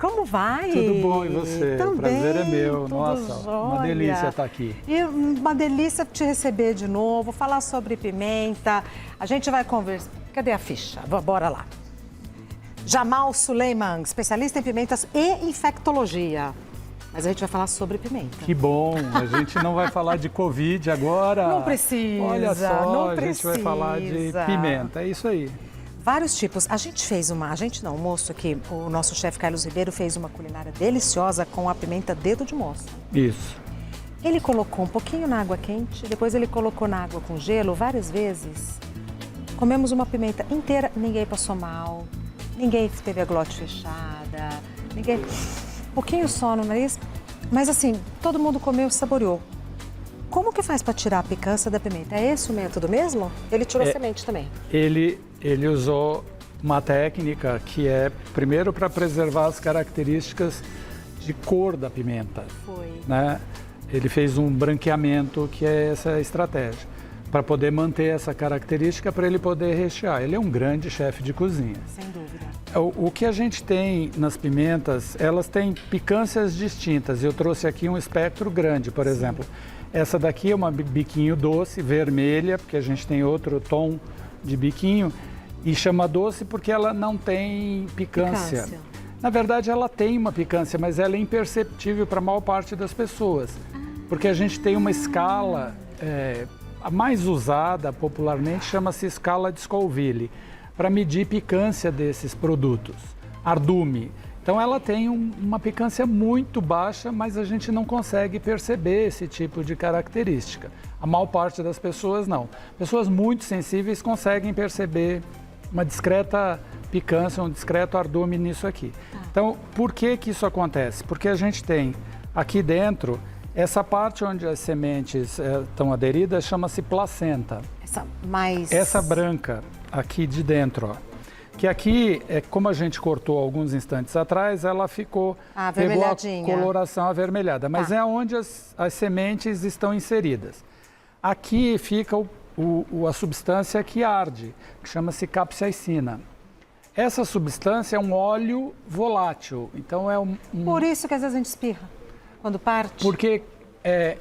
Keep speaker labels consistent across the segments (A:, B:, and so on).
A: Como vai?
B: Tudo bom, e você?
A: Também,
B: o prazer é meu.
A: tudo
B: Nossa,
A: jóia.
B: uma delícia estar aqui.
A: E uma delícia te receber de novo, falar sobre pimenta. A gente vai conversar. Cadê a ficha? Bora lá. Jamal Suleiman, especialista em pimentas e infectologia. Mas a gente vai falar sobre pimenta.
B: Que bom, a gente não vai falar de Covid agora.
A: Não precisa,
B: Olha só,
A: não
B: a gente vai falar de pimenta, é isso aí.
A: Vários tipos. A gente não, o moço aqui, o nosso chefe Carlos Ribeiro fez uma culinária deliciosa com a pimenta dedo de moça.
B: Isso.
A: Ele colocou um pouquinho na água quente, depois ele colocou na água com gelo várias vezes. Comemos uma pimenta inteira, ninguém passou mal, ninguém teve a glote fechada, ninguém... Um pouquinho só no nariz, mas assim, todo mundo comeu e saboreou. Como que faz para tirar a picância da pimenta? É esse o método mesmo? Ele tirou a semente também.
B: Ele usou uma técnica que é, primeiro, para preservar as características de cor da pimenta.
A: Foi.
B: Né? Ele fez um branqueamento, que é essa estratégia, para poder manter essa característica, para ele poder rechear. Ele é um grande chefe de cozinha.
A: Sem dúvida.
B: O que a gente tem nas pimentas, elas têm picâncias distintas. Eu trouxe aqui um espectro grande, por exemplo. Essa daqui é uma biquinho doce, vermelha, porque a gente tem outro tom de biquinho. E chama doce porque ela não tem picância. Na verdade, ela tem uma picância, mas ela é imperceptível para a maior parte das pessoas. Porque a gente tem uma escala, a mais usada popularmente chama-se escala de Scoville, para medir picância desses produtos. Ardume. Então ela tem uma picância muito baixa, mas a gente não consegue perceber esse tipo de característica. A maior parte das pessoas não. Pessoas muito sensíveis conseguem perceber uma discreta picância, um discreto ardume nisso aqui. Então, por que que isso acontece? Porque a gente tem aqui dentro, essa parte onde as sementes estão aderidas chama-se placenta. Essa branca aqui de dentro, ó. Que aqui, como a gente cortou alguns instantes atrás, ela pegou a coloração avermelhada, mas é onde as sementes estão inseridas. Aqui fica a substância que arde, que chama-se capsaicina. Essa substância é um óleo volátil, então é
A: Por isso que às vezes a gente espirra, quando parte.
B: Porque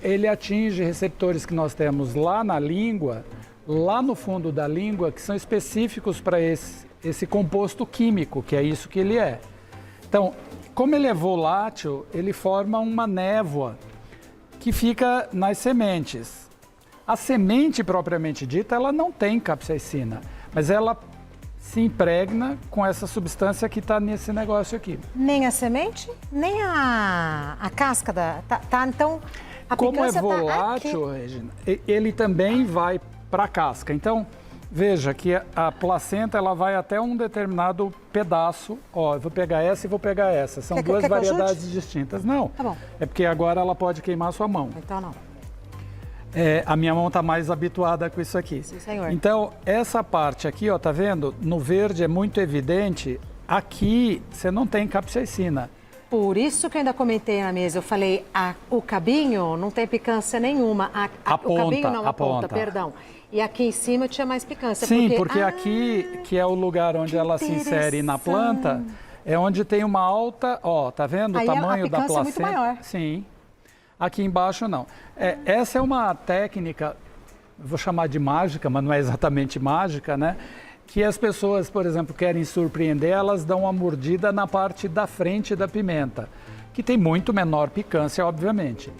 B: ele atinge receptores que nós temos lá na língua, lá no fundo da língua, que são específicos para esse composto químico, que é isso que ele é. Então, como ele é volátil, ele forma uma névoa que fica nas sementes. A semente propriamente dita, ela não tem capsaicina, mas ela se impregna com essa substância que está nesse negócio aqui. Nem
A: a semente, nem a casca da... então, a
B: como é
A: picância
B: volátil, Regina, ele também vai para a casca. Então, veja que a placenta ela vai até um determinado pedaço. Ó, eu vou pegar essa e vou pegar essa. São duas variedades distintas. Não,
A: tá bom.
B: É porque agora ela pode queimar a sua mão.
A: Então não.
B: A minha mão está mais habituada com isso aqui.
A: Sim, senhor.
B: Então, essa parte aqui, ó, tá vendo? No verde é muito evidente. Aqui você não tem capsaicina.
A: Por isso que eu ainda comentei na mesa, eu falei, o cabinho não tem picância nenhuma. O cabinho não, a ponta, perdão. E aqui em cima tinha mais picância.
B: Sim, porque aqui, que é o lugar onde ela se insere na planta, é onde tem uma alta, ó, tá vendo o tamanho da placenta?
A: É muito maior.
B: Sim. Aqui embaixo não. Essa é uma técnica, vou chamar de mágica, mas não é exatamente mágica, né? Que as pessoas, por exemplo, querem surpreender, elas dão uma mordida na parte da frente da pimenta, que tem muito menor picância, obviamente.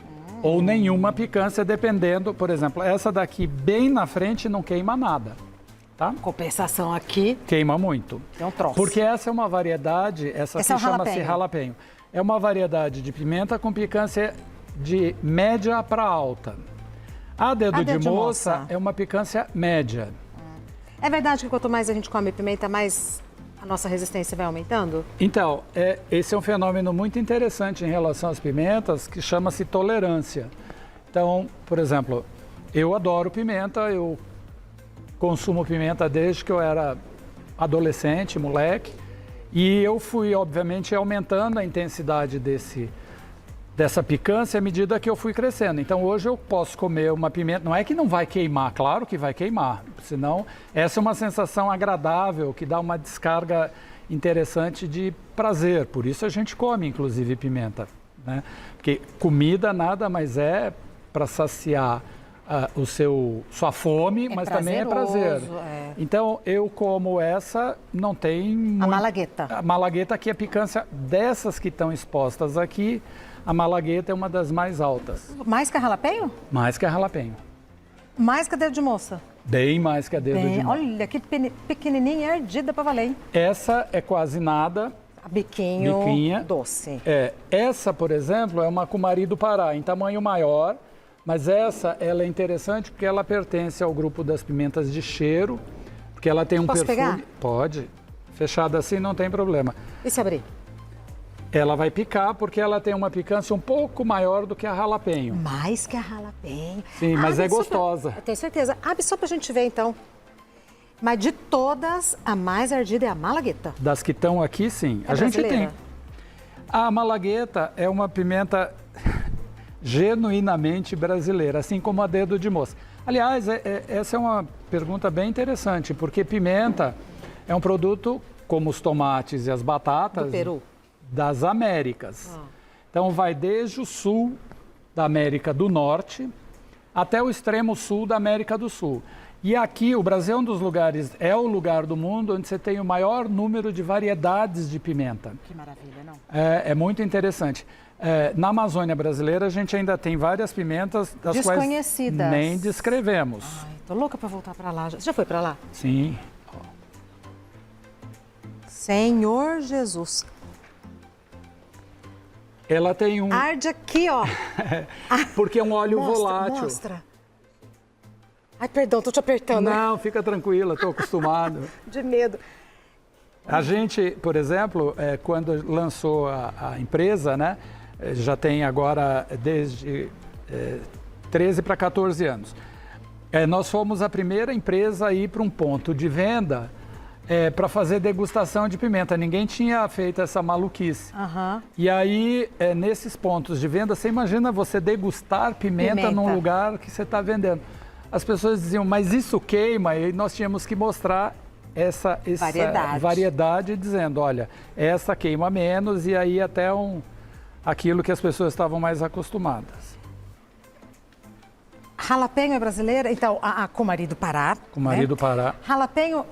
B: Ou nenhuma picância, dependendo, por exemplo, essa daqui bem na frente não queima nada, tá?
A: Compensação aqui...
B: Queima muito.
A: É um troço.
B: Porque essa é uma variedade, essa aqui chama-se jalapeño. É uma variedade de pimenta com picância de média para alta. A dedo de moça é uma picância média.
A: É verdade que quanto mais a gente come pimenta, mais a nossa resistência vai aumentando?
B: Então, esse é um fenômeno muito interessante em relação às pimentas, que chama-se tolerância. Então, por exemplo, eu adoro pimenta, eu consumo pimenta desde que eu era adolescente, moleque, e eu fui, obviamente, aumentando a intensidade dessa picância à medida que eu fui crescendo. Então hoje eu posso comer uma pimenta, não é que não vai queimar, claro que vai queimar, senão essa é uma sensação agradável, que dá uma descarga interessante de prazer. Por isso a gente come, inclusive, pimenta, né? Porque comida nada mais é para saciar sua fome, mas também é prazer. Então, eu como essa, não tem...
A: A malagueta.
B: A malagueta aqui, a picância dessas que estão expostas aqui, a malagueta é uma das mais altas.
A: Mais que a jalapeño?
B: Mais que a jalapeño.
A: Mais que a dedo de moça?
B: Bem mais que a dedo de moça.
A: Olha, que pequenininha e ardida para valer, hein?
B: Essa é quase nada.
A: A biquinha doce.
B: Essa, por exemplo, é uma cumari do Pará, em tamanho maior. Mas essa, ela é interessante porque ela pertence ao grupo das pimentas de cheiro, porque ela tem um
A: Posso
B: perfume...
A: pegar?
B: Pode. Fechada assim não tem problema.
A: E se abrir?
B: Ela vai picar porque ela tem uma picância um pouco maior do que a jalapeño.
A: Mais que a jalapeño.
B: Sim, mas é gostosa.
A: Eu tenho certeza. Abre só pra gente ver, então. Mas de todas, a mais ardida é a malagueta.
B: Das que estão aqui, sim.
A: A gente tem.
B: A malagueta é uma pimenta genuinamente brasileira, assim como a dedo de moça. Aliás, essa é uma pergunta bem interessante, porque pimenta é um produto, como os tomates e as batatas,
A: do Peru,
B: das Américas. Então, vai desde o sul da América do Norte até o extremo sul da América do Sul. E aqui, o Brasil é um dos lugares, é o lugar do mundo onde você tem o maior número de variedades de pimenta.
A: Que maravilha, não?
B: É muito interessante. Na Amazônia brasileira, a gente ainda tem várias pimentas das
A: desconhecidas,
B: quais nem descrevemos.
A: Ai, tô louca para voltar para lá. Você já foi para lá?
B: Sim.
A: Senhor Jesus.
B: Ela tem um...
A: Arde aqui, ó.
B: Porque é um óleo volátil.
A: Mostra. Ai, perdão, tô te apertando.
B: Não, fica tranquila, tô acostumado.
A: De medo.
B: A gente, por exemplo, quando lançou a empresa, né, já tem agora desde 13 para 14 anos. Nós fomos a primeira empresa a ir para um ponto de venda para fazer degustação de pimenta. Ninguém tinha feito essa maluquice. E aí, nesses pontos de venda, você imagina você degustar pimenta num lugar que você está vendendo. As pessoas diziam, mas isso queima, e nós tínhamos que mostrar essa variedade dizendo, olha, essa queima menos, e aí até aquilo que as pessoas estavam mais acostumadas.
A: Jalapeño é brasileira? Então, a cumari do Pará.
B: Cumari do Pará.
A: Jalapeño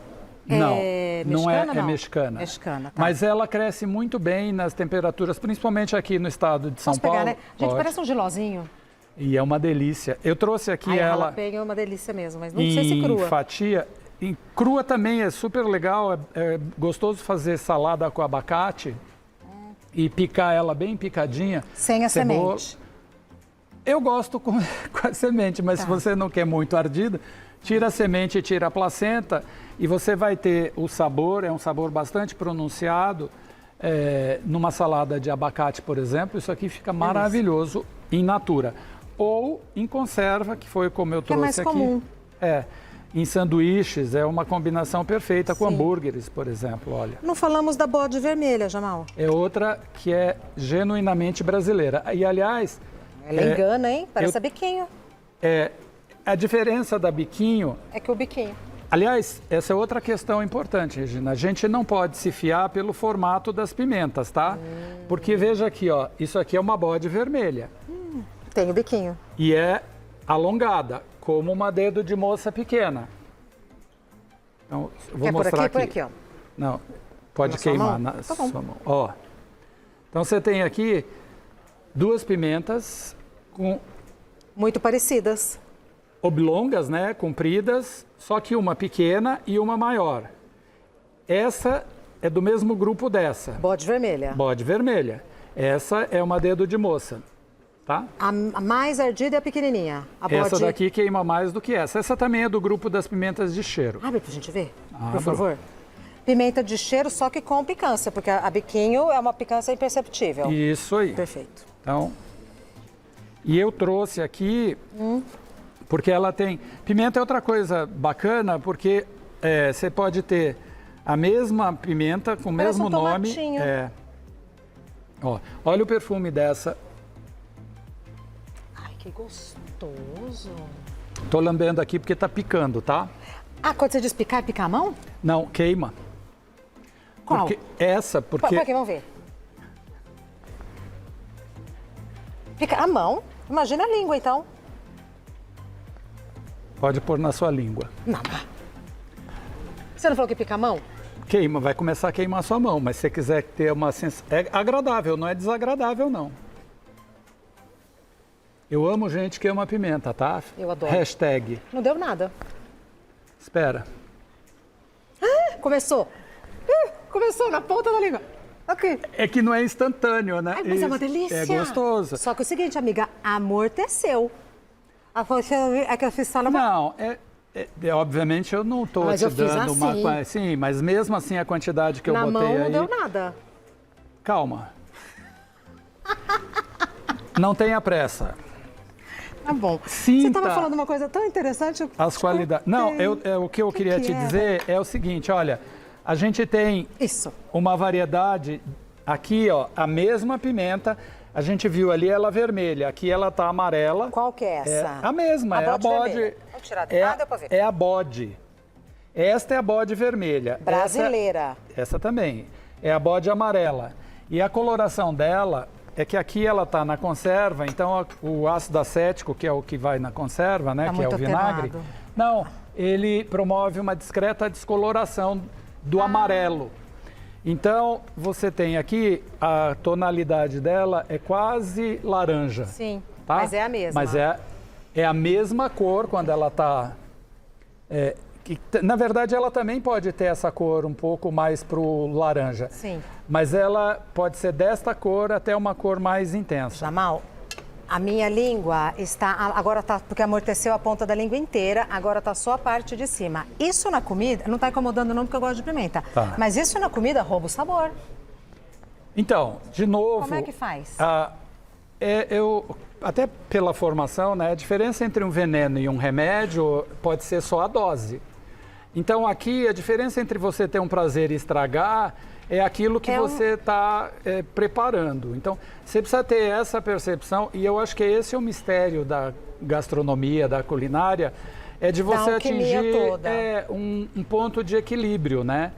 A: é mexicana?
B: É mexicana.
A: Mexicana, tá.
B: Mas ela cresce muito bem nas temperaturas, principalmente aqui no estado de São Paulo.
A: Pegar, né? Gente, parece um gilozinho.
B: E é uma delícia. Eu trouxe aqui ela...
A: Jalapeño é uma delícia mesmo, mas não sei se crua.
B: Em fatia. Em crua também é super legal, é gostoso fazer salada com abacate e picar ela bem picadinha.
A: Sem a semente.
B: Eu gosto com a semente, mas se você não quer muito ardida, tira a semente e tira a placenta e você vai ter o sabor, é um sabor bastante pronunciado. Numa salada de abacate, por exemplo, isso aqui fica maravilhoso in natura. Ou em conserva, que foi como eu trouxe aqui.
A: É mais comum.
B: Em sanduíches, é uma combinação perfeita com hambúrgueres, por exemplo, olha.
A: Não falamos da bode vermelha, Jamal.
B: É outra que é genuinamente brasileira. E, aliás...
A: Ela engana, hein? Parece a biquinho.
B: A diferença da biquinho...
A: É que o biquinho...
B: Aliás, essa é outra questão importante, Regina. A gente não pode se fiar pelo formato das pimentas, tá? Porque veja aqui, ó, isso aqui é uma bode vermelha.
A: Tem o biquinho.
B: E é alongada, como uma dedo de moça pequena. Então, vou mostrar aqui.
A: Por aqui, ó.
B: Não, pode queimar na sua mão. Ó. Então você tem aqui duas pimentas com...
A: Muito parecidas.
B: Oblongas, né, compridas, só que uma pequena e uma maior. Essa é do mesmo grupo dessa.
A: Bode vermelha.
B: Bode vermelha. Essa é uma dedo de moça, tá?
A: A mais ardida é a pequenininha.
B: Essa daqui queima mais do que essa. Essa também é do grupo das pimentas de cheiro.
A: Abre pra gente ver, por favor. Pimenta de cheiro, só que com picância, porque a biquinho é uma picância imperceptível.
B: Isso aí.
A: Perfeito.
B: Então, e eu trouxe aqui... Porque ela tem... Pimenta é outra coisa bacana, porque você pode ter a mesma pimenta com o mesmo nome. Ó, olha o perfume dessa.
A: Ai, que gostoso.
B: Tô lambendo aqui porque tá picando, tá?
A: Quando você diz picar, é picar a mão?
B: Não, queima.
A: Qual?
B: Porque
A: Põe aqui, vamos ver. Pica a mão. Imagina a língua, então.
B: pode pôr na sua língua.
A: Não. Você não falou que pica a mão?
B: Queima, vai começar a queimar a sua mão, mas se você quiser ter uma sensação... É agradável, não é desagradável, não. Eu amo gente que ama pimenta, tá?
A: Eu adoro.
B: Hashtag.
A: Não deu nada.
B: Espera.
A: Ah, começou. Começou na ponta da língua. Ok.
B: É que não é instantâneo, né?
A: Ai, mas é uma delícia.
B: É gostoso.
A: Só que é o seguinte, amiga, amorteceu. É que eu fiz só na...
B: Não, obviamente eu não estou te dando uma...
A: assim.
B: Sim, mas mesmo assim a quantidade que eu botei
A: Na mão não
B: aí...
A: deu nada.
B: Calma. Não tenha pressa.
A: Tá bom.
B: Sinta
A: Você estava falando uma coisa tão interessante.
B: As qualidades. Não, o que eu queria te dizer é o seguinte, olha, a gente tem uma variedade aqui, ó, a mesma pimenta, a gente viu ali ela vermelha, aqui ela tá amarela.
A: Qual que é essa?
B: É a mesma, é a bode.
A: Vou tirar daqui. Deu pra ver.
B: É a bode. Esta é a bode vermelha.
A: Brasileira.
B: Essa também. É a bode amarela. E a coloração dela é que aqui ela está na conserva, então o ácido acético, que é o que vai na conserva, né, que é o vinagre, não, ele promove uma discreta descoloração do amarelo. Então, você tem aqui, a tonalidade dela é quase laranja.
A: Sim,
B: tá?
A: mas é a mesma.
B: Mas é a mesma cor quando ela está... na verdade, ela também pode ter essa cor um pouco mais para o laranja.
A: Sim.
B: Mas ela pode ser desta cor até uma cor mais intensa.
A: Jamal, a minha língua está... Agora tá... Porque amorteceu a ponta da língua inteira, agora está só a parte de cima. Isso na comida... Não está incomodando não, porque eu gosto de pimenta.
B: Tá.
A: Mas isso na comida rouba o sabor.
B: Então, de novo...
A: Como é que faz?
B: Até pela formação, né? A diferença entre um veneno e um remédio pode ser só a dose. Então, aqui, a diferença entre você ter um prazer e estragar é aquilo que você está preparando. Então, você precisa ter essa percepção, e eu acho que esse é o mistério da gastronomia, da culinária, é de você atingir um ponto de equilíbrio, né?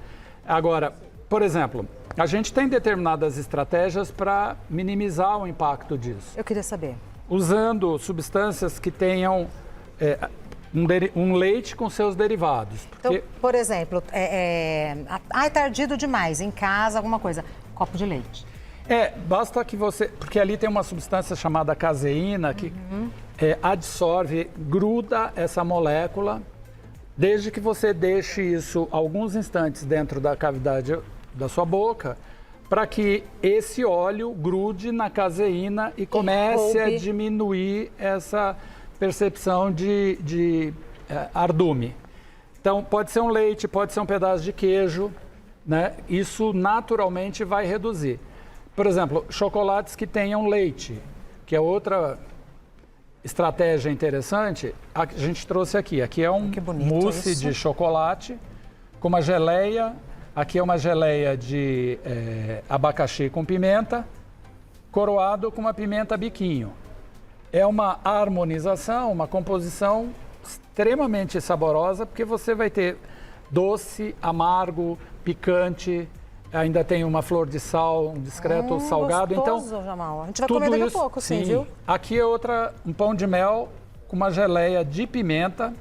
B: Agora, por exemplo, a gente tem determinadas estratégias para minimizar o impacto disso.
A: Eu queria saber.
B: Usando substâncias que tenham... um leite com seus derivados.
A: Porque... Então, por exemplo, é tardido demais, em casa, alguma coisa, copo de leite.
B: Basta que você... Porque ali tem uma substância chamada caseína que absorve, gruda essa molécula, desde que você deixe isso alguns instantes dentro da cavidade da sua boca, para que esse óleo grude na caseína e comece a diminuir essa... percepção de ardume. Então, pode ser um leite, pode ser um pedaço de queijo, né? Isso naturalmente vai reduzir. Por exemplo, chocolates que tenham leite, que é outra estratégia interessante, a gente trouxe aqui. Aqui é um mousse de chocolate com uma geleia, aqui é uma geleia de abacaxi com pimenta, coroado com uma pimenta biquinho. É uma harmonização, uma composição extremamente saborosa, porque você vai ter doce, amargo, picante, ainda tem uma flor de sal, um discreto salgado.
A: Gostoso,
B: então,
A: Jamal. A gente vai comer daqui a pouco, sim, viu?
B: Aqui é um pão de mel com uma geleia de pimenta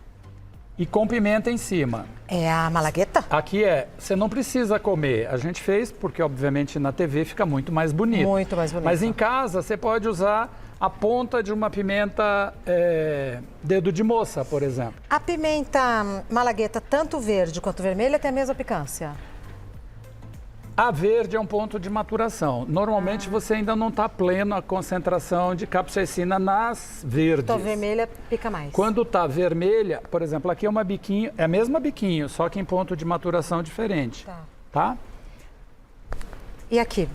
B: e com pimenta em cima.
A: É a malagueta?
B: Aqui você não precisa comer. A gente fez porque, obviamente, na TV fica muito mais bonito.
A: Muito mais bonito.
B: Mas em casa você pode usar a ponta de uma pimenta dedo de moça, por exemplo.
A: A pimenta malagueta, tanto verde quanto vermelha, tem a mesma picância?
B: A verde é um ponto de maturação. Normalmente você ainda não está pleno a concentração de capsaicina nas verdes.
A: Então vermelha pica mais.
B: Quando está vermelha, por exemplo, aqui é uma biquinho, é a mesma biquinho, só que em ponto de maturação diferente. Tá?
A: E aqui?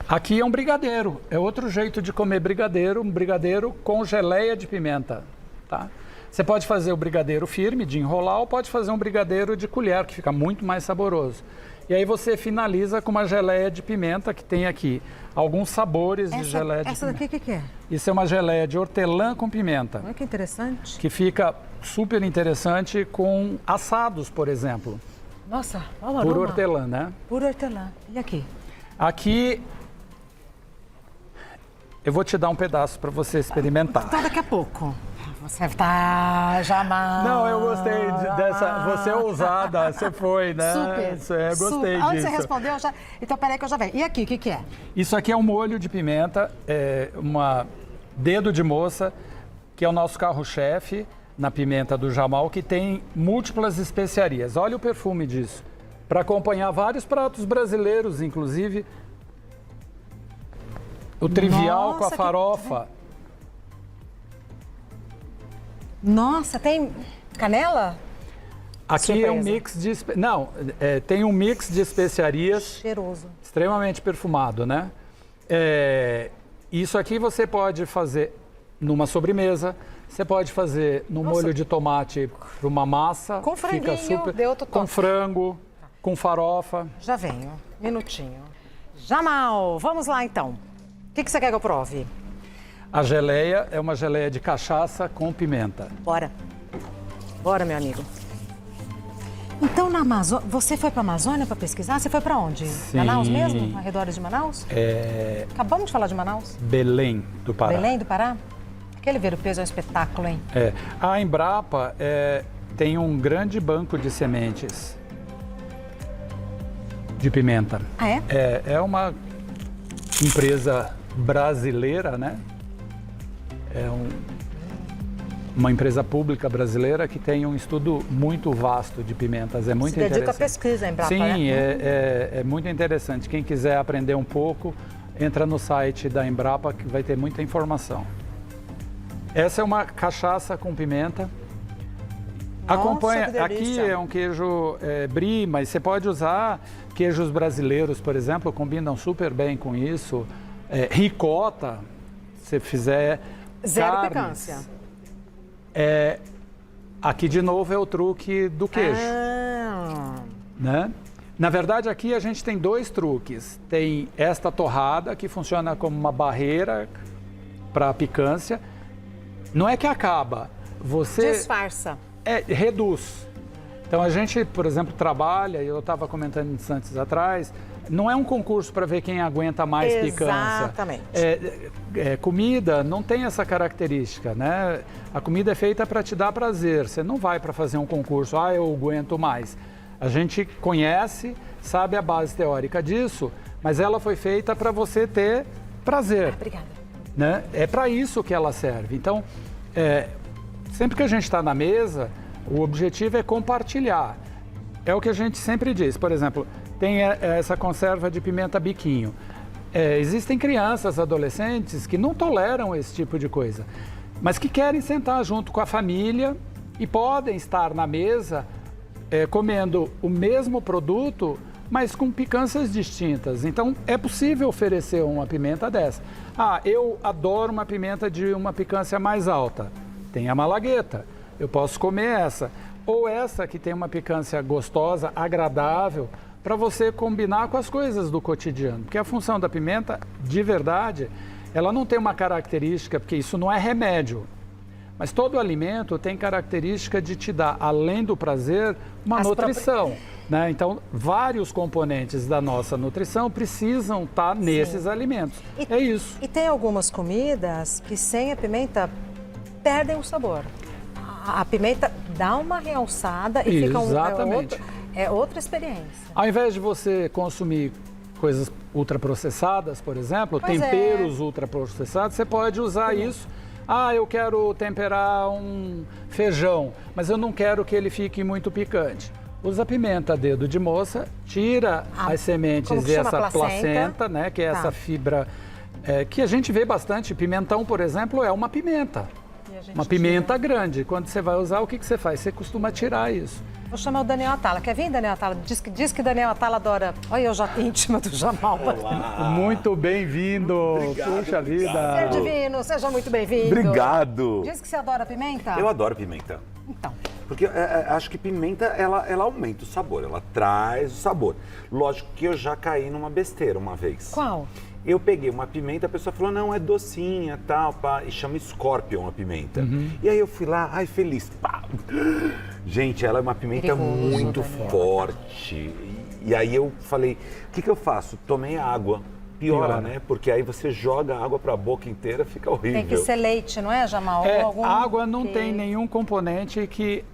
B: Aqui é um brigadeiro, é outro jeito de comer brigadeiro, um brigadeiro com geleia de pimenta, tá? Você pode fazer o brigadeiro firme, de enrolar, ou pode fazer um brigadeiro de colher, que fica muito mais saboroso. E aí você finaliza com uma geleia de pimenta, que tem aqui alguns sabores de geleia de pimenta.
A: Essa daqui o que é?
B: Isso é uma geleia de hortelã com pimenta.
A: Olha que interessante.
B: Que fica super interessante com assados, por exemplo.
A: Nossa, olha o
B: Puro
A: aroma.
B: hortelã, né?
A: Puro hortelã. E aqui?
B: Aqui, eu vou te dar um pedaço para você experimentar.
A: Então, daqui a pouco. Você tá jamais.
B: Não, eu gostei dessa. Você é ousada, você foi, né?
A: Super.
B: Eu gostei
A: Antes
B: disso.
A: você respondeu, já. Então, peraí que eu já venho. E aqui, o que que é?
B: Isso aqui é um molho de pimenta, uma dedo de moça, que é o nosso carro-chefe na pimenta do Jamal, que tem múltiplas especiarias. Olha o perfume disso. Para acompanhar vários pratos brasileiros, inclusive o trivial
A: Nossa,
B: com a farofa.
A: Nossa, tem canela?
B: Aqui é um
A: Surpresa.
B: mix de... Não, tem um mix de especiarias
A: Cheiroso.
B: extremamente perfumado, né? Isso aqui você pode fazer numa sobremesa, você pode fazer no molho de tomate para uma massa.
A: Com franguinho,
B: fica super,
A: deu outro
B: com
A: toque.
B: frango, com farofa.
A: Já venho. Minutinho. Jamal, vamos lá então. O que que você quer que eu prove?
B: A geleia é uma geleia de cachaça com pimenta.
A: Bora. Bora, meu amigo. Então, na Amazônia, você foi para a Amazônia para pesquisar? Você foi para onde?
B: Sim.
A: Manaus mesmo? Arredores de Manaus? Acabamos de falar de Manaus.
B: Belém do Pará.
A: Belém do Pará? Aquele ver o peso é um espetáculo, hein?
B: A Embrapa tem um grande banco de sementes de pimenta.
A: Ah, é?
B: É uma empresa brasileira, né? Uma empresa pública brasileira que tem um estudo muito vasto de pimentas. É muito
A: Se dedica à
B: interessante.
A: pesquisa, Embrapa,
B: Sim,
A: né?
B: é muito interessante. Quem quiser aprender um pouco, entra no site da Embrapa que vai ter muita informação. Essa é uma cachaça com pimenta.
A: Nossa,
B: Acompanha,
A: que delícia.
B: aqui é um queijo brie, mas você pode usar queijos brasileiros, por exemplo, combinam super bem com isso. Ricota, se fizer.
A: Zero
B: carnes.
A: picância.
B: Aqui de novo é o truque do queijo, né? Na verdade, aqui a gente tem dois truques. Tem esta torrada que funciona como uma barreira para a picância. Não é que acaba, você
A: Disfarça.
B: reduz. Então a gente, por exemplo, trabalha, e eu estava comentando instantes atrás, não é um concurso para ver quem aguenta mais picância.
A: Exatamente.
B: Comida não tem essa característica, né? A comida é feita para te dar prazer. Você não vai para fazer um concurso, eu aguento mais. A gente conhece, sabe a base teórica disso, mas ela foi feita para você ter prazer.
A: Obrigada.
B: Né? É para isso que ela serve. Então, sempre que a gente está na mesa, o objetivo é compartilhar. É o que a gente sempre diz. Por exemplo, tem essa conserva de pimenta biquinho. Existem crianças, adolescentes que não toleram esse tipo de coisa, mas que querem sentar junto com a família e podem estar na mesa comendo o mesmo produto, mas com picâncias distintas. Então, é possível oferecer uma pimenta dessa. Eu adoro uma pimenta de uma picância mais alta. Tem a malagueta. Eu posso comer essa. Ou essa que tem uma picância gostosa, agradável, para você combinar com as coisas do cotidiano. Porque a função da pimenta, de verdade, ela não tem uma característica, porque isso não é remédio. Mas todo alimento tem característica de te dar, além do prazer, uma nutrição. Né? Então, vários componentes da nossa nutrição precisam estar nesses alimentos. É isso.
A: E tem algumas comidas que sem a pimenta perdem o sabor. A pimenta dá uma realçada e fica outra experiência.
B: Ao invés de você consumir coisas ultraprocessadas, por exemplo, temperos ultraprocessados, você pode usar isso. Eu quero temperar um feijão, mas eu não quero que ele fique muito picante. Usa pimenta dedo de moça, tira as sementes e essa placenta, né, que é essa fibra que a gente vê bastante. Pimentão, por exemplo, é uma pimenta. Uma pimenta grande. Quando você vai usar, o que você faz? Você costuma tirar isso.
A: Vou chamar o Daniel Atala. Quer vir, Daniel Atala? Diz que Daniel Atala adora... Olha, eu já íntima do Jamal.
C: Olá.
B: Muito bem-vindo. Puxa vida.
A: Ser divino, seja muito bem-vindo.
C: Obrigado.
A: Diz que você adora pimenta?
C: Eu adoro pimenta.
A: Então.
C: Porque acho que pimenta, ela aumenta o sabor, ela traz o sabor. Lógico que eu já caí numa besteira uma vez.
A: Qual?
C: Eu peguei uma pimenta, a pessoa falou, não, é docinha, tal, pá, e chama Scorpion a pimenta. E aí eu fui lá, ai, feliz, pá. Gente, ela é uma pimenta
A: Perigoso,
C: muito
A: Daniel.
C: forte. E aí eu falei, o que eu faço? Tomei água. Piora, né? Porque aí você joga a água pra boca inteira, fica horrível.
A: Tem que ser leite, não é, Jamal? Ou algum
B: A água não
A: que-
B: tem nenhum componente que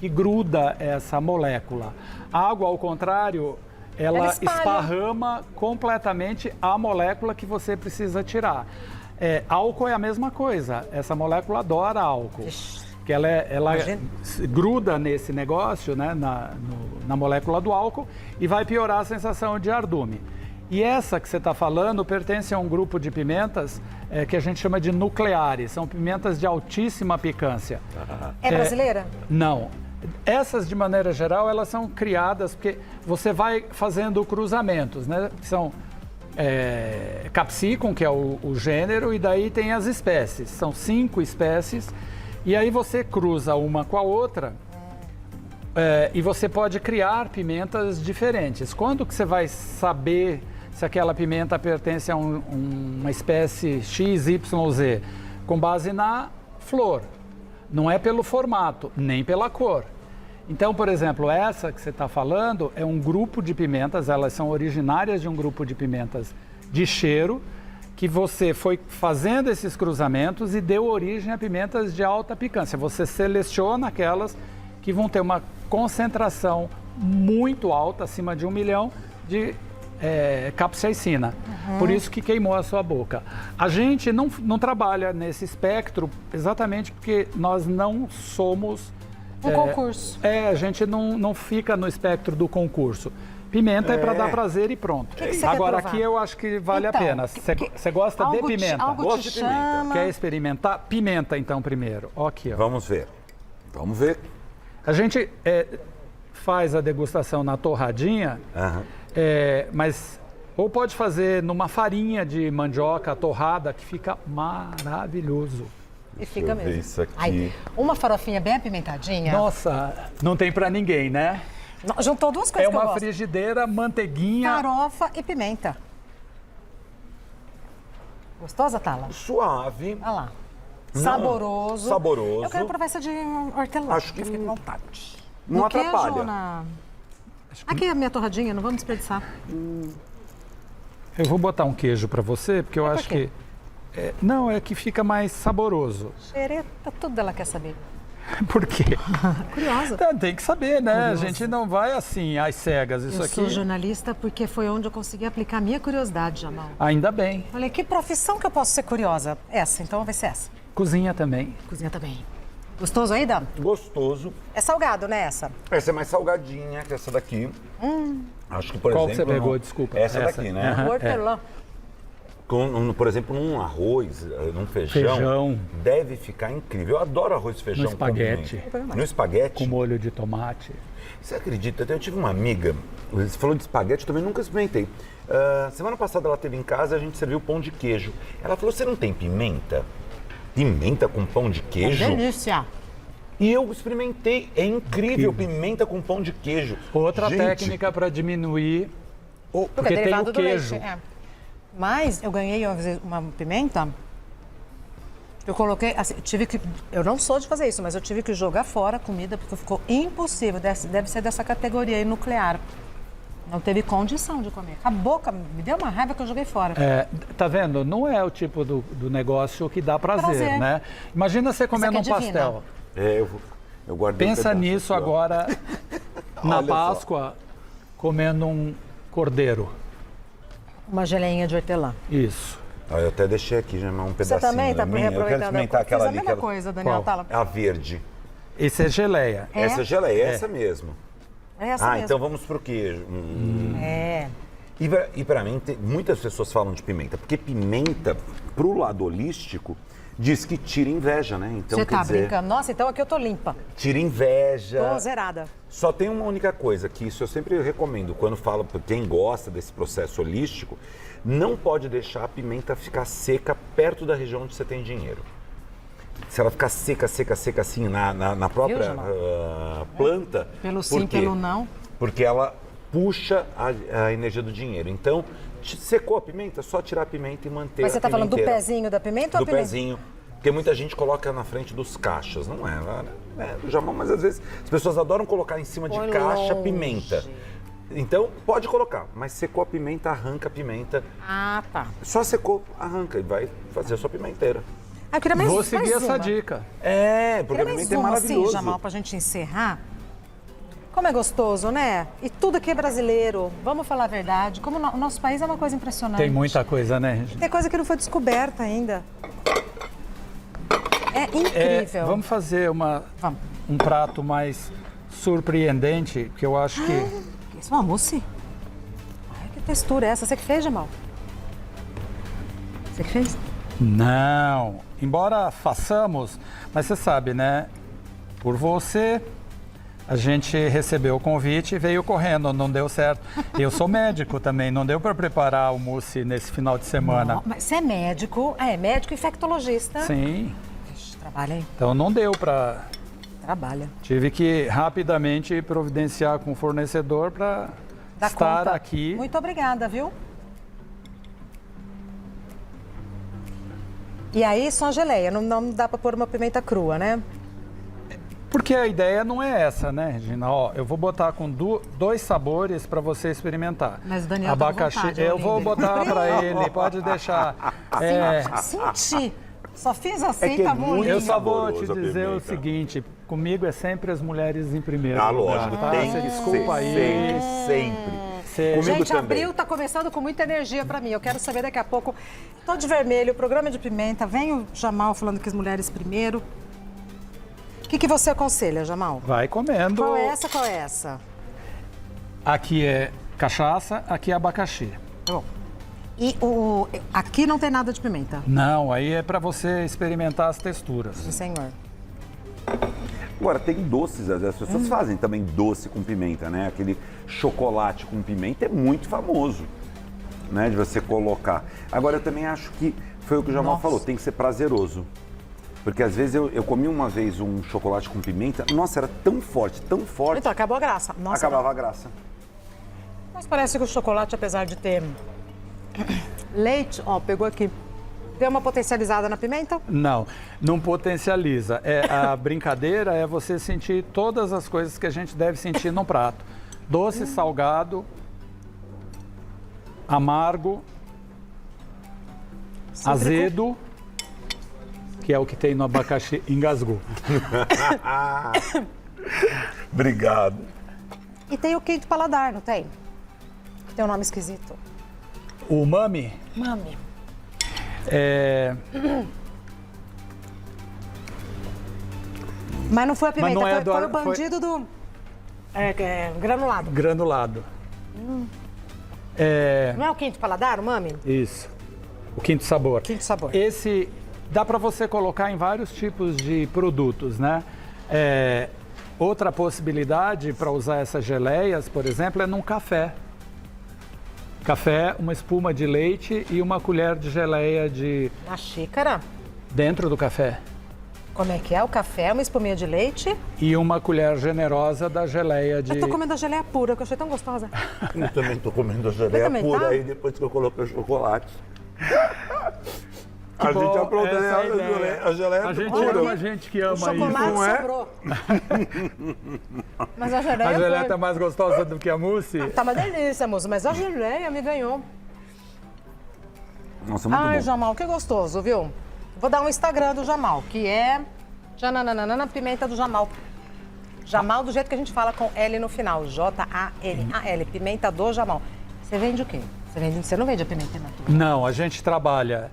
B: gruda essa molécula. A água, ao contrário, ela
A: Ela espalha.
B: esparrama completamente a molécula que você precisa tirar. Álcool é a mesma coisa. Essa molécula adora álcool.
A: Ixi.
B: Que ela
A: Imagina.
B: gruda nesse negócio, né, na molécula do álcool e vai piorar a sensação de ardume. E essa que você está falando pertence a um grupo de pimentas que a gente chama de nucleares. São pimentas de altíssima picância.
A: É brasileira?
B: Não. Essas, de maneira geral, elas são criadas porque você vai fazendo cruzamentos, né? São capsicum, que é o gênero, e daí tem as espécies. São 5 espécies. E aí você cruza uma com a outra e você pode criar pimentas diferentes. Quando que você vai saber se aquela pimenta pertence a uma espécie X, Y, Z? Com base na flor. Não é pelo formato, nem pela cor. Então, por exemplo, essa que você está falando é um grupo de pimentas, elas são originárias de um grupo de pimentas de cheiro, que você foi fazendo esses cruzamentos e deu origem a pimentas de alta picância. Você seleciona aquelas que vão ter uma concentração muito alta, acima de 1 milhão, de capsaicina. Por isso que queimou a sua boca. A gente não trabalha nesse espectro exatamente porque nós não somos...
A: Um concurso.
B: A gente não fica no espectro do concurso. Pimenta é para dar prazer e pronto.
A: Que você
B: Agora
A: quer provar?
B: aqui eu acho que vale
A: Então,
B: a pena. Você gosta de pimenta?
A: Algo
C: Gosto
A: te
C: de pimenta.
A: chama.
B: Quer experimentar? Pimenta então primeiro. Ó, aqui, ó.
C: Vamos ver. Vamos ver.
B: A gente faz a degustação na torradinha,
C: Aham.
B: mas ou pode fazer numa farinha de mandioca torrada que fica maravilhoso.
A: E fica
C: eu ver
A: mesmo.
C: isso aqui.
A: Ai, uma farofinha bem apimentadinha.
B: Nossa, não tem para ninguém, né?
A: Juntou duas coisas
B: É
A: que eu
B: uma
A: gosto.
B: frigideira, manteiguinha.
A: Farofa e pimenta. Gostosa, Tala?
C: Suave.
A: Olha lá.
C: Não,
A: Saboroso.
C: saboroso.
A: Eu quero provar essa de hortelã.
C: Acho que
A: eu fiquei com vontade.
C: não
A: No queijo
C: atrapalha.
A: ou na... Aqui é a minha torradinha, não vamos desperdiçar.
B: Eu vou botar um queijo para você, porque eu
A: Mas por
B: acho
A: quê?
B: que... não, é que fica mais saboroso.
A: Xereta, tudo ela quer saber.
B: Por quê?
A: Curiosa.
B: Tem que saber, né?
A: Curiosa.
B: A gente não vai assim, às cegas. Isso
A: Eu
B: aqui,
A: sou jornalista porque foi onde eu consegui aplicar a minha curiosidade, Jamal.
B: ainda bem.
A: Falei, que profissão que eu posso ser curiosa? Essa, então vai ser essa.
B: Cozinha também.
A: Cozinha também. Gostoso ainda?
C: Gostoso.
A: É salgado, né, essa?
C: Essa é mais salgadinha que essa daqui. Acho que, por
B: Qual que
C: exemplo...
B: você pegou?
C: não-
B: Desculpa.
C: Essa daqui, né?
B: Aham,
A: Hortelã.
C: Por exemplo, num arroz, num feijão,
B: Feijão.
C: deve ficar incrível. Eu adoro arroz e feijão
B: No espaguete.
C: também. No espaguete.
B: Com molho de tomate.
C: Você acredita? Eu tive uma amiga, você falou de espaguete, eu também nunca experimentei. Semana passada ela esteve em casa e a gente serviu pão de queijo. Ela falou, você não tem pimenta? Pimenta com pão de queijo?
A: Delícia.
C: E eu experimentei, é incrível, pimenta com pão de queijo.
B: Outra
C: Gente,
B: técnica para diminuir,
A: Porque
B: porque
A: é
B: tem
A: derivado
B: o
A: do
B: queijo.
A: leite. Mas eu ganhei uma pimenta. Eu coloquei, assim, eu não sou de fazer isso, mas eu tive que jogar fora a comida porque ficou impossível. Deve ser dessa categoria aí nuclear. Não teve condição de comer. A boca me deu uma raiva que eu joguei fora.
B: Tá vendo? Não é o tipo do negócio que dá prazer, né? Imagina você comendo um
A: aqui é divina.
B: pastel.
C: Eu guardei um
B: Pensa
C: pedaço
B: nisso
C: aqui, ó.
B: agora, na
C: Olha só.
B: Páscoa, comendo um cordeiro.
A: Uma geleinha de hortelã.
B: Isso.
C: Eu até deixei aqui já um pedacinho.
A: Você também está
C: da minha. Eu quero
A: reaproveitando?
C: experimentar
A: Fiz
C: aquela
A: a
C: ali.
A: mesma coisa, Daniel.
B: Qual?
A: Tá,
C: A verde.
B: Esse é geleia.
A: É?
C: Essa geleia, essa mesmo.
A: é essa mesmo.
C: Então vamos pro queijo.
A: É.
C: E pra mim, muitas pessoas falam de pimenta, porque pimenta, pro lado holístico, diz que tira inveja, né? Então,
A: Você
C: quer
A: tá
C: dizer,
A: brincando? Nossa, então aqui eu tô limpa.
C: tira inveja.
A: Tô zerada.
C: Só tem uma única coisa, que isso eu sempre recomendo, quando falo para quem gosta desse processo holístico, não pode deixar a pimenta ficar seca perto da região onde você tem dinheiro. Se ela ficar seca assim na própria
A: Jamal?
C: planta...
A: Pelo
C: por
A: sim,
C: quê?
A: pelo não.
C: Porque ela puxa a energia do dinheiro. Então, Secou a pimenta, só tirar a pimenta e manter
A: Mas você
C: a
A: tá falando do
C: pimenteira.
A: pezinho da pimenta ou a
C: Do
A: pimenta?
C: pezinho. Porque muita gente coloca na frente dos cachas, não é? Do jamão, mas às vezes as pessoas adoram colocar em cima de
A: Põe
C: caixa
A: longe.
C: pimenta. Então, pode colocar, mas secou a pimenta, arranca a pimenta.
A: Ah, tá.
C: Só secou, arranca e vai fazer a sua pimenteira.
A: Ah, eu queria mais
B: Vou seguir
A: mais
B: essa
A: uma.
B: dica.
C: É, porque a
A: Queria mais
C: pimenta é
A: uma,
C: maravilhoso.
A: assim, Jamal, pra gente encerrar. Como é gostoso, né? E tudo aqui é brasileiro. Vamos falar a verdade. Como o nosso país é uma coisa impressionante.
B: Tem muita coisa, né, Regina?
A: Tem coisa que não foi descoberta ainda. É incrível.
B: Vamos fazer
A: Vamos.
B: um prato mais surpreendente, que eu acho que...
A: Isso é uma mousse? Ai, que textura é essa? Você que fez, Jamal? Você que fez?
B: Não. Embora façamos, mas você sabe, né? Por você, a gente recebeu o convite e veio correndo, não deu certo. Eu sou médico também, não deu para preparar o mousse nesse final de semana.
A: Não, mas você é médico? Ah, é médico infectologista.
B: Sim.
A: Ixi, trabalha, hein?
B: Então não deu para...
A: Trabalha.
B: Tive que rapidamente providenciar com o fornecedor para
A: Dá
B: estar
A: conta.
B: aqui.
A: Muito obrigada, viu? E aí, só geleia. Não dá pra pôr uma pimenta crua, né?
B: Porque a ideia não é essa, né, Regina? Ó, eu vou botar com dois sabores para você experimentar.
A: Mas o Daniel tá com
B: abacaxi,
A: vontade,
B: eu
A: lindo.
B: vou botar para ele, pode deixar. É,
A: Senti. Só fiz assim,
C: É que é
A: tá bom?
C: muito
B: eu
A: lindo.
B: só vou te
C: saboroso a
B: dizer o
C: pimenta.
B: seguinte, comigo é sempre as mulheres em primeiro
C: Ah,
B: lugar,
C: lógico,
B: tá?
C: tem
B: Você
C: que
B: desculpa
C: ser,
B: aí.
C: sempre.
B: Você-
C: Comigo
A: Gente,
C: também.
A: abril tá começando com muita energia pra mim. Eu quero saber daqui a pouco. Tô de vermelho, programa de pimenta. Vem o Jamal falando que as mulheres primeiro. O que você aconselha, Jamal?
B: Vai comendo.
A: Qual é essa, qual é essa?
B: Aqui é cachaça, aqui é abacaxi.
A: Tá bom. E aqui não tem nada de pimenta.
B: Não, aí é para você experimentar as texturas.
A: Sim, senhor.
C: Agora, tem doces, as pessoas fazem também doce com pimenta, né? Aquele chocolate com pimenta é muito famoso, né? De você colocar. Agora, eu também acho que foi o que o Jamal
A: Nossa.
C: falou, tem que ser prazeroso. Porque às vezes eu comi uma vez um chocolate com pimenta, nossa, era tão forte,
A: Então, acabou a graça. Nossa,
C: acabava a graça.
A: mas parece que o chocolate, apesar de ter leite, ó, pegou aqui. Deu uma potencializada na pimenta?
B: Não, não potencializa. A brincadeira é você sentir todas as coisas que a gente deve sentir num prato. Doce, salgado, amargo, azedo, que é o que tem no abacaxi, engasgou.
C: Obrigado.
A: E tem o quinto paladar, não tem? Que tem um nome esquisito.
B: O umami
A: Mami.
B: é...
A: Mas não foi a
B: Mas
A: pimenta,
B: não é
A: foi o
B: foi
A: bandido do granulado.
B: granulado. É...
A: Não é o quinto paladar, o mami?
B: Isso. O quinto sabor.
A: Quinto sabor.
B: Esse dá para você colocar em vários tipos de produtos, né? Outra possibilidade para usar essas geleias, por exemplo, é num café. Café, uma espuma de leite e uma colher de geleia
A: Na xícara?
B: dentro do café.
A: Como é que é? O café, uma espuminha de leite.
B: E uma colher generosa da geleia de...
A: Eu tô comendo a geleia pura, que eu achei tão gostosa.
C: Eu também tô comendo a
A: Você
C: geleia
A: também
C: pura
A: tá?
C: aí depois que eu coloquei o chocolate. A
B: bom,
C: gente aprontou
B: essa é a
C: a
B: ideia.
C: geleia, a geleia
B: A gente
C: pura.
B: ama, a gente que
A: O
B: ama isso.
A: chocolate
C: não é?
A: sobrou. Mas a geleia
B: A geleia
A: foi...
B: tá mais gostosa do que a mousse?
A: Tá uma delícia, moça, mas a geleia me ganhou.
C: Nossa, muito
A: Ai,
C: bom.
A: Jamal, que gostoso, viu? Vou dar um Instagram do Jamal, que é Jananana Pimenta do Jamal. Jamal do jeito que a gente fala com L no final, J-A-N-A-L, Pimenta do Jamal. Você vende o quê? Você não vende a pimenta natural?
B: Não, a gente trabalha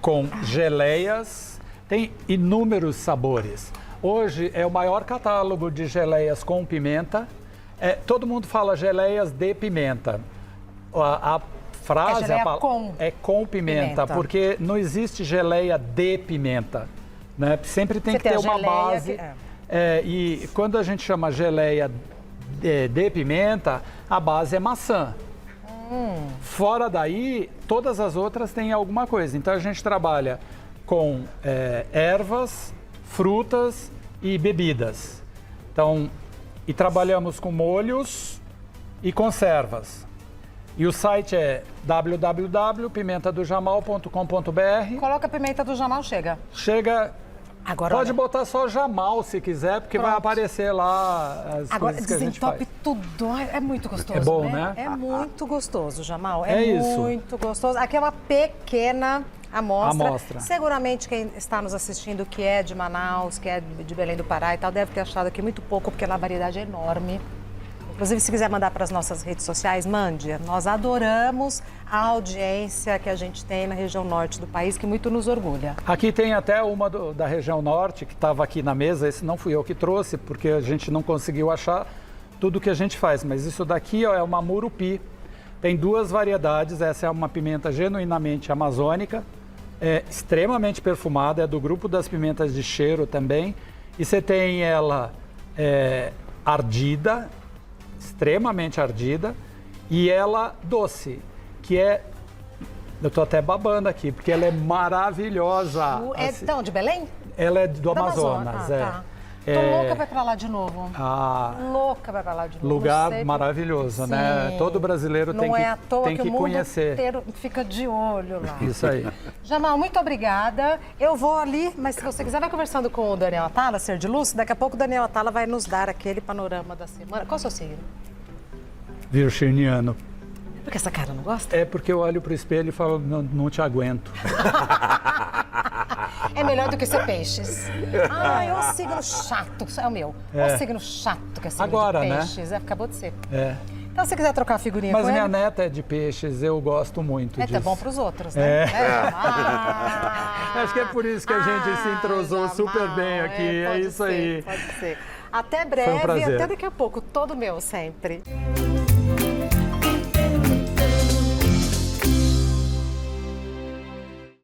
B: com geleias, tem inúmeros sabores. Hoje é o maior catálogo de geleias com pimenta. Todo mundo fala geleias de pimenta. A frase
A: geleia
B: é com pimenta,
A: pimenta.
B: porque não existe geleia de pimenta, né? Sempre tem
A: Você
B: que ter
A: tem a
B: uma
A: geleia
B: base.
A: que-
B: E quando a gente chama geleia de pimenta, a base é maçã. Fora daí, todas as outras têm alguma coisa. Então a gente trabalha com ervas, frutas e bebidas. Então, e trabalhamos com molhos e conservas. E o site é www.pimentadojamal.com.br.
A: Coloca a pimenta do Jamal, chega.
B: Chega,
A: Agora,
B: pode
A: olha,
B: botar só Jamal se quiser, porque vai
A: Pronto.
B: aparecer lá as
A: agora
B: coisas que a gente faz.
A: desentope tudo. Ai, é muito gostoso,
B: É bom, né?
A: É muito gostoso, Jamal.
B: É isso.
A: Muito gostoso. Aqui é uma pequena amostra.
B: Amostra.
A: Seguramente quem está nos assistindo, que é de Manaus, que é de Belém do Pará e tal, deve ter achado aqui muito pouco, porque lá a variedade é enorme. Inclusive, se quiser mandar para as nossas redes sociais, mande. Nós adoramos a audiência que a gente tem na região norte do país, que muito nos orgulha.
B: Aqui tem até uma da região norte, que estava aqui na mesa. Esse não fui eu que trouxe, porque a gente não conseguiu achar tudo que a gente faz. Mas isso daqui ó, é uma murupi. Tem duas variedades. Essa é uma pimenta genuinamente amazônica, é extremamente perfumada, é do grupo das pimentas de cheiro também. E você tem ela ardida, extremamente ardida, e ela doce, que é... Eu tô até babando aqui, porque ela é maravilhosa.
A: É então, de Belém?
B: Ela é do
A: Da
B: Amazonas,
A: Ah,
B: é.
A: tá. Tô louca pra ir pra lá de novo. Louca pra ir pra lá de novo.
B: Lugar
A: Não sei
B: maravilhoso, né?
A: Sim.
B: Todo brasileiro tem
A: Não
B: que,
A: é à toa
B: tem
A: que
B: que
A: o mundo
B: conhecer.
A: inteiro fica de olho lá.
B: Isso aí.
A: Jamal, muito obrigada. Eu vou ali, mas se você quiser, vai conversando com o Daniel Atala, Ser de Luz. Daqui a pouco o Daniel Atala vai nos dar aquele panorama da semana. Qual é o seu signo?
B: Virginiano.
A: Porque essa cara não gosta?
B: É porque eu olho pro espelho e falo, não te aguento.
A: É melhor do que ser peixes. Ai, o signo chato. É o meu. O signo chato que é signo
B: Agora,
A: de
B: né?
A: peixes. Acabou de ser.
B: É.
A: Então, se você quiser trocar a figurinha
B: Mas
A: com
B: minha
A: ele...
B: neta é de peixes, eu gosto muito disso.
A: É bom pros outros, né?
B: Acho que é por isso que a gente se entrosou
A: Jamal,
B: super bem aqui. É
A: pode
B: isso
A: ser,
B: aí.
A: Pode ser. Até breve,
B: prazer.
A: até daqui a pouco. Todo meu, sempre.